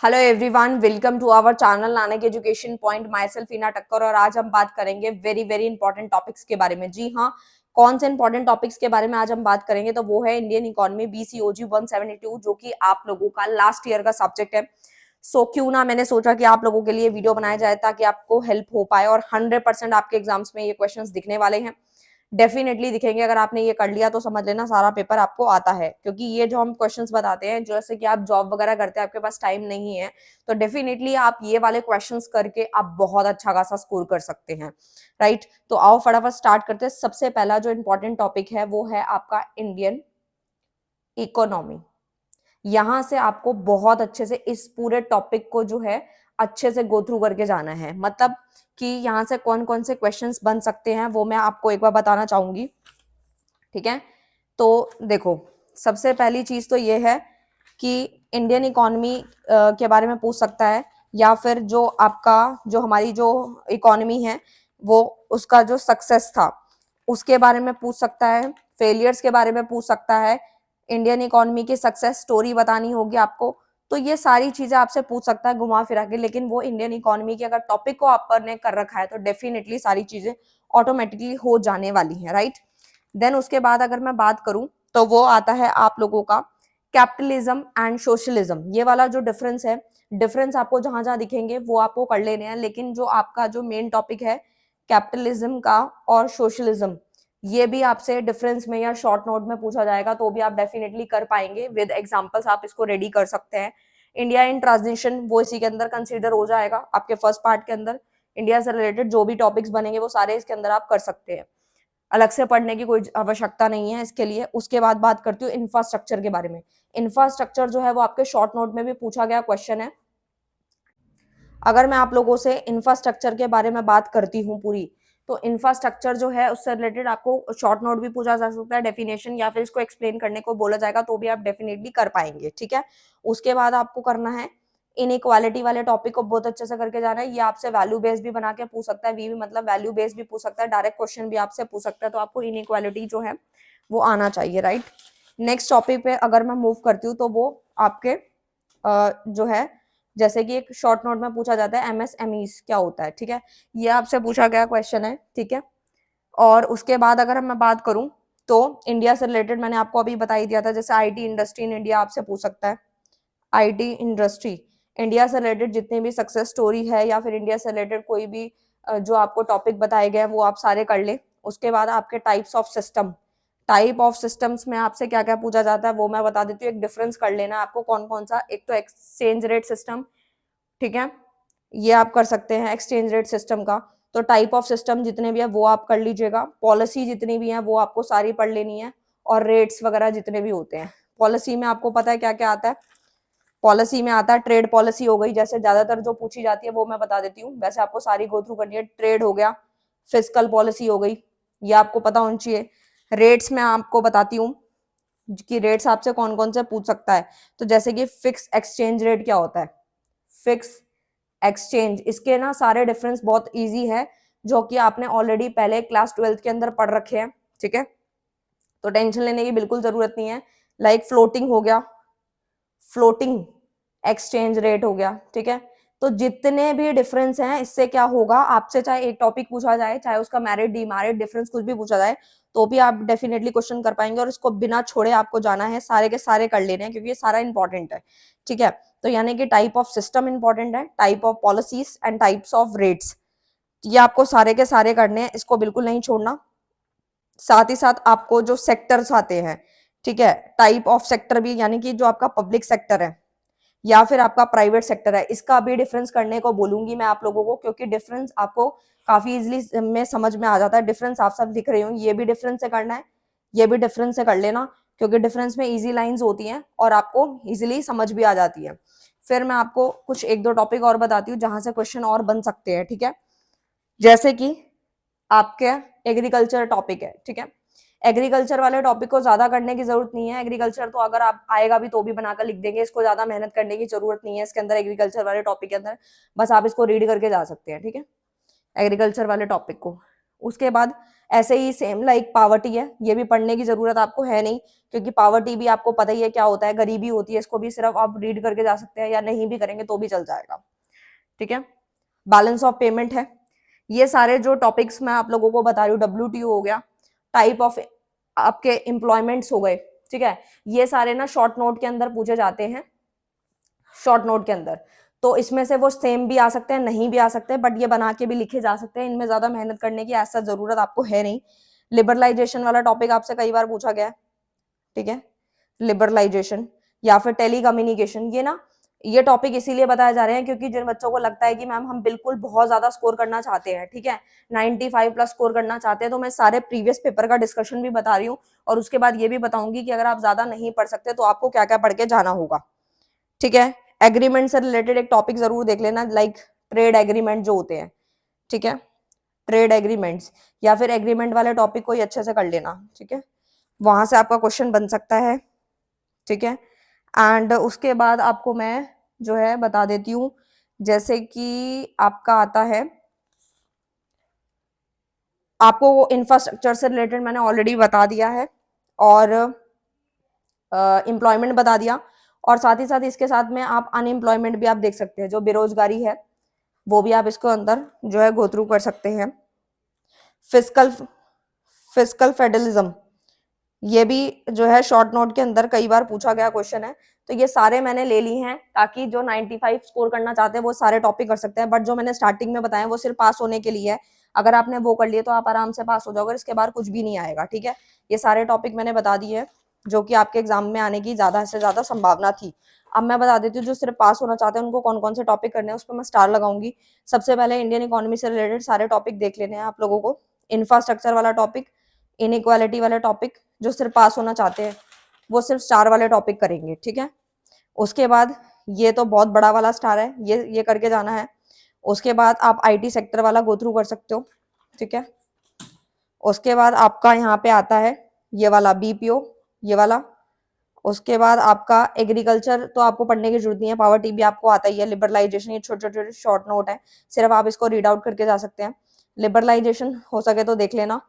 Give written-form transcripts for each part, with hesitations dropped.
Hello everyone, welcome to our channel Nanak education point. Myself Heena Takkar और आज हम बात करेंगे वेरी वेरी इंपॉर्टेंट टॉपिक्स के बारे में। जी हाँ, कौन से इंपॉर्टेंट टॉपिक्स के बारे में आज हम बात करेंगे तो वो है इंडियन इकोनॉमी बीसीओजी 172, जो कि आप लोगों का लास्ट ईयर का सब्जेक्ट है। क्यों ना मैंने सोचा कि आप लोगों के लिए वीडियो बनाया जाए ताकि आपको हेल्प हो पाए, और 100% आपके एग्जाम्स में ये क्वेश्चंस दिखने वाले हैं। डेफिनेटली दिखेंगे। अगर आपने ये कर लिया तो समझ लेना सारा पेपर आपको आता है, क्योंकि ये जो हम क्वेश्चंस बताते हैं, जैसे कि आप जॉब वगैरह करते हैं, आपके पास टाइम नहीं है, तो डेफिनेटली आप ये वाले क्वेश्चंस करके आप बहुत अच्छा खासा स्कोर कर सकते हैं। राइट, तो आओ फटाफट स्टार्ट करते हैं। सबसे पहला जो इंपॉर्टेंट टॉपिक है वो है आपका इंडियन इकोनॉमी। यहां से आपको बहुत अच्छे से इस पूरे टॉपिक को जो है अच्छे से गो थ्रू करके जाना है। मतलब कि यहाँ से कौन कौन से क्वेश्चंस बन सकते हैं वो मैं आपको एक बार बताना चाहूंगी। ठीक है, तो देखो, सबसे पहली चीज तो ये है कि इंडियन इकोनॉमी के बारे में पूछ सकता है, या फिर जो आपका जो हमारी जो इकोनॉमी है वो उसका जो सक्सेस था उसके बारे में पूछ सकता है, फेलियर्स के बारे में पूछ सकता है, इंडियन इकोनॉमी की सक्सेस स्टोरी बतानी होगी आपको। तो ये सारी चीजें आपसे पूछ सकता है घुमा फिरा के, लेकिन वो इंडियन इकोनॉमी के अगर टॉपिक को आपने कर रखा है तो डेफिनेटली सारी चीजें ऑटोमेटिकली हो जाने वाली हैं। राइट, देन उसके बाद अगर मैं बात करूं तो वो आता है आप लोगों का कैपिटलिज्म एंड सोशलिज्म। ये वाला जो डिफरेंस है, डिफरेंस आपको जहां जहां दिखेंगे वो आपको कर लेने हैं, लेकिन जो आपका जो मेन टॉपिक है कैपिटलिज्म का और सोशलिज्म, ये भी आपसे डिफरेंस में या शॉर्ट नोट में पूछा जाएगा, तो भी आप डेफिनेटली कर पाएंगे। विद एग्जांपल्स आप इसको रेडी कर सकते हैं। इंडिया इन ट्रांजिशन वो इसी के अंदर कंसीडर हो जाएगा आपके फर्स्ट पार्ट के अंदर। इंडिया से रिलेटेड जो भी टॉपिक्स बनेंगे वो सारे इसके अंदर आप कर सकते हैं, अलग से पढ़ने की कोई आवश्यकता नहीं है इसके लिए। उसके बाद बात करती हूँ इंफ्रास्ट्रक्चर के बारे में। इंफ्रास्ट्रक्चर जो है वो आपके शॉर्ट नोट में भी पूछा गया क्वेश्चन है। अगर मैं आप लोगों से इंफ्रास्ट्रक्चर के बारे में बात करती हूँ पूरी, तो इंफ्रास्ट्रक्चर जो है उससे रिलेटेड आपको शॉर्ट नोट भी पूछा जा सकता है, डेफिनेशन या फिर इसको एक्सप्लेन करने को बोला जाएगा तो भी आप डेफिनेटली कर पाएंगे। ठीक है, उसके बाद आपको करना है इनइक्वालिटी वाले टॉपिक को बहुत अच्छे से करके जाना है। ये आपसे वैल्यू बेस भी बना के पूछ सकता है, वी भी मतलब वैल्यू बेस भी पूछ सकता है, डायरेक्ट क्वेश्चन भी आपसे पूछ सकता है, तो आपको इनइक्वालिटी जो है वो आना चाहिए। राइट, नेक्स्ट टॉपिक पे अगर मैं मूव करती हूँ तो वो आपके जो है, जैसे कि एक शॉर्ट नोट में पूछा जाता है एमएसएमईज क्या होता है। ठीक है, ये आपसे पूछा गया क्वेश्चन है। ठीक है, और उसके बाद अगर मैं बात करूं तो इंडिया से रिलेटेड मैंने आपको अभी बता ही दिया था, जैसे आईटी इंडस्ट्री इन इंडिया आपसे पूछ सकता है। आईटी इंडस्ट्री इंडिया से रिलेटेड जितनी भी सक्सेस स्टोरी है या फिर इंडिया से रिलेटेड कोई भी जो आपको टॉपिक बताए गए हैं वो आप सारे कर लें। उसके बाद आपके types of system, type of systems में आपसे क्या क्या पूछा जाता है वो मैं बता देती हूँ। एक डिफरेंस कर लेना आपको कौन कौन सा। एक तो एक्सचेंज रेट सिस्टम, ठीक है, ये आप कर सकते हैं एक्सचेंज रेट सिस्टम का। तो टाइप ऑफ सिस्टम जितने भी है वो आप कर लीजिएगा। पॉलिसी जितनी भी है वो आपको सारी पढ़ लेनी है, और रेट्स वगैरह जितने भी होते हैं। पॉलिसी में आपको पता है क्या क्या आता है। पॉलिसी में आता है ट्रेड पॉलिसी हो गई, जैसे ज्यादातर जो पूछी जाती है वो मैं बता देती हूँ, वैसे आपको सारी गो थ्रू करनी है। ट्रेड हो गया, फिजिकल पॉलिसी हो गई, ये आपको पता होनी चाहिए। रेट्स में आपको बताती हूँ कि रेट्स आपसे कौन कौन से पूछ सकता है। तो जैसे कि फिक्स एक्सचेंज रेट क्या होता है, फिक्स एक्सचेंज, इसके ना सारे डिफरेंस बहुत इजी है, जो कि आपने ऑलरेडी पहले क्लास 12th के अंदर पढ़ रखे हैं। ठीक है, तो टेंशन लेने की बिल्कुल जरूरत नहीं है। लाइक फ्लोटिंग हो गया, फ्लोटिंग एक्सचेंज रेट हो गया। ठीक है, तो जितने भी डिफरेंस हैं इससे क्या होगा, आपसे चाहे एक टॉपिक पूछा जाए, चाहे उसका मैरिट डीमैरिट डिफरेंस कुछ भी पूछा जाए, तो भी आप डेफिनेटली क्वेश्चन कर पाएंगे। और इसको बिना छोड़े आपको जाना है, सारे के सारे कर लेने हैं, क्योंकि ये सारा इंपॉर्टेंट है। ठीक है, तो यानी कि टाइप ऑफ सिस्टम इंपॉर्टेंट है, type of policies and types of rates, ये आपको सारे के सारे करने हैं, इसको बिल्कुल नहीं छोड़ना। साथ ही साथ आपको जो सेक्टर्स आते हैं, ठीक है, टाइप ऑफ सेक्टर भी, यानी कि जो आपका पब्लिक सेक्टर है या फिर आपका प्राइवेट सेक्टर है, इसका भी डिफरेंस करने को बोलूंगी मैं आप लोगों को, क्योंकि डिफरेंस आपको काफी इजीली में समझ में आ जाता है। डिफरेंस आप सब दिख रही हूँ, ये भी डिफरेंस से करना है, ये भी डिफरेंस से कर लेना, क्योंकि डिफरेंस में इजी लाइंस होती हैं और आपको इजीली समझ भी आ जाती है। फिर मैं आपको कुछ एक दो टॉपिक और बताती हूँ जहां से क्वेश्चन और बन सकते हैं। ठीक है, जैसे कि आपके एग्रीकल्चर टॉपिक है। ठीक है, एग्रीकल्चर वाले टॉपिक को ज्यादा करने की जरूरत नहीं है। एग्रीकल्चर तो अगर आप आएगा भी तो भी बनाकर लिख देंगे, इसको ज्यादा मेहनत करने की जरूरत नहीं है इसके अंदर। एग्रीकल्चर वाले टॉपिक के अंदर बस आप इसको रीड करके जा सकते हैं। ठीक है, एग्रीकल्चर वाले टॉपिक को। उसके बाद ऐसे ही सेम लाइक पावर्टी है, ये भी पढ़ने की जरूरत आपको है नहीं, क्योंकि पावर्टी भी आपको पता ही है क्या होता है, गरीबी होती है, इसको भी सिर्फ आप रीड करके जा सकते हैं या नहीं भी करेंगे तो भी चल जाएगा, ठीक है। बैलेंस ऑफ पेमेंट है। ये सारे जो टॉपिक्स मैं आप लोगों को बता रही हूँ, WTO हो गया, टाइप ऑफ आपके एम्प्लॉयमेंट्स हो गए, ठीक है, ये सारे ना शॉर्ट नोट के अंदर पूछे जाते हैं, शॉर्ट नोट के अंदर। तो इसमें से वो सेम भी आ सकते हैं, नहीं भी आ सकते हैं, बट ये बना के भी लिखे जा सकते हैं, इनमें ज्यादा मेहनत करने की ऐसा जरूरत आपको है नहीं। लिबरलाइजेशन वाला टॉपिक आपसे कई बार पूछा गया है, ठीक है, लिबरलाइजेशन या फिर टेलीकम्युनिकेशन, ये टॉपिक इसीलिए बताए जा रहे हैं क्योंकि जिन बच्चों को लगता है कि मैम हम बिल्कुल बहुत ज्यादा स्कोर करना चाहते हैं, ठीक है, 95 प्लस स्कोर करना चाहते हैं, तो मैं सारे प्रीवियस पेपर का डिस्कशन भी बता रही हूँ और उसके बाद ये भी बताऊंगी कि अगर आप ज्यादा नहीं पढ़ सकते तो आपको क्या क्या पढ़ के जाना होगा, ठीक है। एग्रीमेंट से रिलेटेड एक टॉपिक जरूर देख लेना, लाइक ट्रेड एग्रीमेंट जो होते हैं, ठीक है, ट्रेड एग्रीमेंट्स या फिर एग्रीमेंट वाले टॉपिक को ही अच्छे से कर लेना, ठीक है, वहां से आपका क्वेश्चन बन सकता है, ठीक है। एंड उसके बाद आपको मैं जो है बता देती हूँ, जैसे कि आपका आता है, आपको वो इंफ्रास्ट्रक्चर से रिलेटेड मैंने ऑलरेडी बता दिया है और एम्प्लॉयमेंट बता दिया, और साथ ही साथ इसके साथ में आप अनएम्प्लॉयमेंट भी आप देख सकते हैं, जो बेरोजगारी है वो भी आप इसको अंदर जो है गो थ्रू कर सकते हैं। फिजिकल फिजिकल फेडरलिज्म, ये भी जो है शॉर्ट नोट के अंदर कई बार पूछा गया क्वेश्चन है, तो ये सारे मैंने ले ली हैं ताकि जो 95 स्कोर करना चाहते हैं वो सारे टॉपिक कर सकते हैं, बट जो मैंने स्टार्टिंग में बताया वो सिर्फ पास होने के लिए है, अगर आपने वो कर लिए तो आप आराम से पास हो जाओगे, इसके बाद कुछ भी नहीं आएगा, ठीक है। ये सारे टॉपिक मैंने बता दिए हैं जो कि आपके एग्जाम में आने की ज्यादा से ज्यादा संभावना थी। अब मैं बता देती हूँ जो सिर्फ पास होना चाहते हैं उनको कौन कौन से टॉपिक करने हैं, उस पर मैं स्टार लगाऊंगी। सबसे पहले इंडियन इकोनॉमी से रिलेटेड सारे टॉपिक देख लेने हैं आप लोगों को, इंफ्रास्ट्रक्चर वाला टॉपिक, इनइक्वालिटी वाले टॉपिक, जो सिर्फ पास होना चाहते हैं वो सिर्फ स्टार वाले टॉपिक करेंगे, ठीक है। उसके बाद ये तो बहुत बड़ा वाला स्टार है, ये करके जाना है। उसके बाद आप IT सेक्टर वाला गो थ्रू कर सकते हो, ठीक है। उसके बाद आपका यहाँ पे आता है ये वाला BPO, ये वाला। उसके बाद आपका एग्रीकल्चर तो आपको पढ़ने की जरूरत नहीं है, पावर्टी भी आपको आता ही है, लिबरलाइजेशन ये छोटे छोटे शॉर्ट नोट है, सिर्फ आप इसको रीड आउट करके जा सकते हैं। लिबरलाइजेशन हो सके तो देख लेना,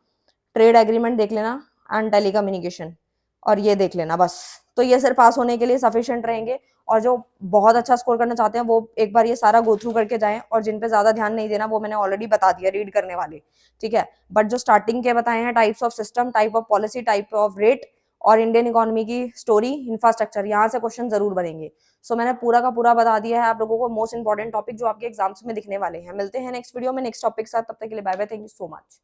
ट्रेड एग्रीमेंट देख लेना एंड टेलीकम्युनिकेशन, और ये देख लेना बस। तो ये सिर्फ पास होने के लिए सफिशिएंट रहेंगे, और जो बहुत अच्छा स्कोर करना चाहते हैं वो एक बार ये सारा गो थ्रू करके जाएं, और जिन पे ज्यादा ध्यान नहीं देना वो मैंने ऑलरेडी बता दिया रीड करने वाले, ठीक है। बट जो स्टार्टिंग के बताए हैं, types of system, type of policy, type of rate और इंडियन इकोनॉमी की स्टोरी, इंफ्रास्ट्रक्चर, यहाँ से क्वेश्चन जरूर बनेंगे। सो मैंने पूरा का पूरा बता दिया है आप लोगों को मोस्ट इंपॉर्टेंट टॉपिक जो आपके एग्जाम्स में दिखने वाले हैं। मिलते हैं नेक्स्ट वीडियो में नेक्स्ट टॉपिक के साथ, तब तक के लिए bye bye, thank you so much.